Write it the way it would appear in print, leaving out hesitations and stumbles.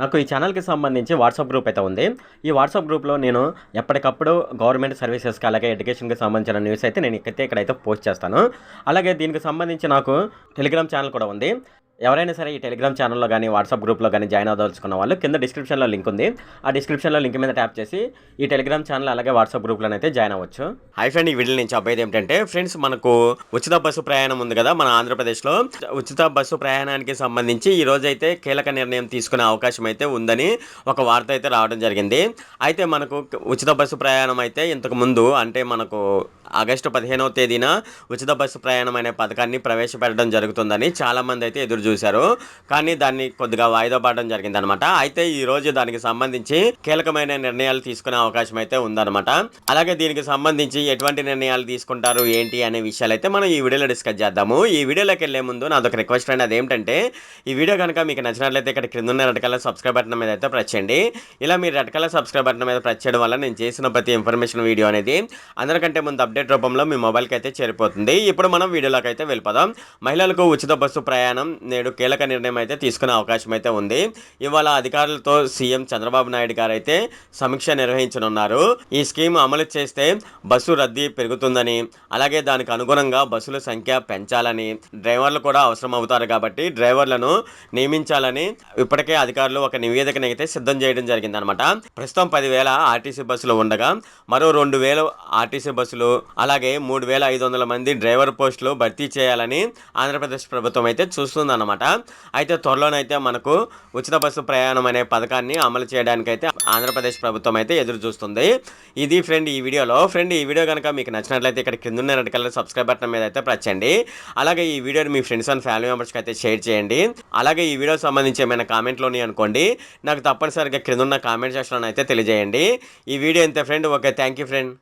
నాకు ఈ ఛానల్‌కి సంబంధించి వాట్సాప్ గ్రూప్ అయితే ఉంది. ఈ వాట్సాప్ గ్రూప్‌లో నేను ఎప్పటికప్పుడు గవర్నమెంట్ సర్వీసెస్‌కి అలాగే ఎడ్యుకేషన్‌కి సంబంధించిన న్యూస్ అయితే నేను ఇక్కడైతే పోస్ట్ చేస్తాను. అలాగే దీనికి సంబంధించి నాకు టెలిగ్రామ్ ఛానల్ కూడా ఉంది. ఎవరైనా సరే ఈ టెలిగ్రామ్ ఛానల్‌లో గాని, వాట్సాప్ గ్రూప్‌లో గాని జాయిన్ అవ్వదలుచుకున్న వాళ్ళు కింద డిస్క్రిప్షన్‌లో లింక్ ఉంది. ఆ డిస్క్రిప్షన్‌లో లింక్ మీద ట్యాప్ చేసి ఈ టెలిగ్రామ్ ఛానల్ అలాగే వాట్సాప్ గ్రూప్‌లోనైతే జాయిన్ అవ్వచ్చు. హాయ్ ఫ్రెండ్, ఈ వీడియోలో నేను చెప్పేది ఏంటంటే ఫ్రెండ్స్, మనకు ఉచిత బస్సు ప్రయాణం ఉంది కదా మన ఆంధ్రప్రదేశ్‌లో. ఉచిత బస్సు ప్రయాణానికి సంబంధించి ఈ రోజైతే కీలక నిర్ణయం తీసుకునే అవకాశం అయితే ఉందని ఒక వార్త అయితే రావడం జరిగింది. అయితే మనకు ఉచిత బస్సు ప్రయాణం అయితే ఇంతకుముందు అంటే మనకు ఆగస్టు 15వ తేదీన ఉచిత బస్సు ప్రయాణం అనే పథకాన్ని ప్రవేశపెట్టడం జరుగుతుందని చాలామంది అయితే ఎదురు చూశారు. కానీ దాన్ని కొద్దిగా వాయిదా పడడం జరిగిందనమాట. అయితే ఈ రోజు దానికి సంబంధించి కీలకమైన నిర్ణయాలు తీసుకునే అవకాశం అయితే ఉందన్నమాట. అలాగే దీనికి సంబంధించి ఎటువంటి నిర్ణయాలు తీసుకుంటారు ఏంటి అనే విషయాలు అయితే మనం ఈ వీడియోలో డిస్కస్ చేద్దాము. ఈ వీడియోలోకి వెళ్లే ముందు నాదొక రిక్వెస్ట్ అండి, అదేంటంటే ఈ వీడియో కనుక మీకు నచ్చినట్లయితే ఇక్కడ క్రింద ఉన్న రెడ్ కలర్ సబ్స్క్రైబ్ బటన్ మీద అయితే ప్రెస్ చేయండి. ఇలా మీరు రెడ్ కలర్ సబ్స్క్రైబ్ బటన్ మీద ప్రెస్ చేయడం వల్ల నేను చేసిన ప్రతి ఇన్ఫర్మేషన్ వీడియో అనేది అందరికంటే ముందు అప్డేట్ రూపంలో మీ మొబైల్కి అయితే చేరిపోతుంది. ఇప్పుడు మనం వీడియోలోకి అయితే వెళ్ళిపోదాం. మహిళలకు ఉచిత బస్సు ప్రయాణం నేడు కీలక నిర్ణయం అయితే తీసుకునే అవకాశం అయితే ఉంది. ఇవాళ అధికారులతో సీఎం చంద్రబాబు నాయుడు గారు అయితే సమీక్ష నిర్వహించనున్నారు. ఈ స్కీమ్ అమలు చేస్తే బస్సు రద్దీ పెరుగుతుందని, అలాగే దానికి అనుగుణంగా బస్సుల సంఖ్య పెంచాలని, డ్రైవర్లు కూడా అవసరం అవుతారు కాబట్టి డ్రైవర్లను నియమించాలని ఇప్పటికే అధికారులు ఒక నివేదికను అయితే సిద్ధం చేయడం జరిగిందనమాట. ప్రస్తుతం 10,000 ఆర్టీసీ బస్సులు ఉండగా మరో 2,000 ఆర్టీసీ బస్సులు అలాగే 3,500 మంది డ్రైవర్ పోస్టులు భర్తీ చేయాలని ఆంధ్రప్రదేశ్ ప్రభుత్వం అయితే చూస్తుందన్నమాట. అయితే త్వరలోనైతే మనకు ఉచిత బస్సు ప్రయాణం అనే పథకాన్ని అమలు చేయడానికి అయితే ఆంధ్రప్రదేశ్ ప్రభుత్వం అయితే ఎదురు చూస్తుంది. ఇది ఫ్రెండ్ ఈ వీడియోలో. ఫ్రెండ్, ఈ వీడియో కనుక మీకు నచ్చినట్లయితే ఇక్కడ కింద ఉన్న రెడ్ కలర్ సబ్స్క్రైబ్ బటన్ మీద అయితే ప్రెస్ చేయండి. అలాగే ఈ వీడియోని మీ ఫ్రెండ్స్ అండ్ ఫ్యామిలీ మెంబర్స్కి అయితే షేర్ చేయండి. అలాగే ఈ వీడియో సంబంధించి ఏమైనా కామెంట్లోని అనుకోండి, నాకు తప్పనిసరిగా క్రింద ఉన్న కామెంట్ సెక్షన్లో అయితే తెలియజేయండి. ఈ వీడియో ఇంతే friend. Okay, thank you friend.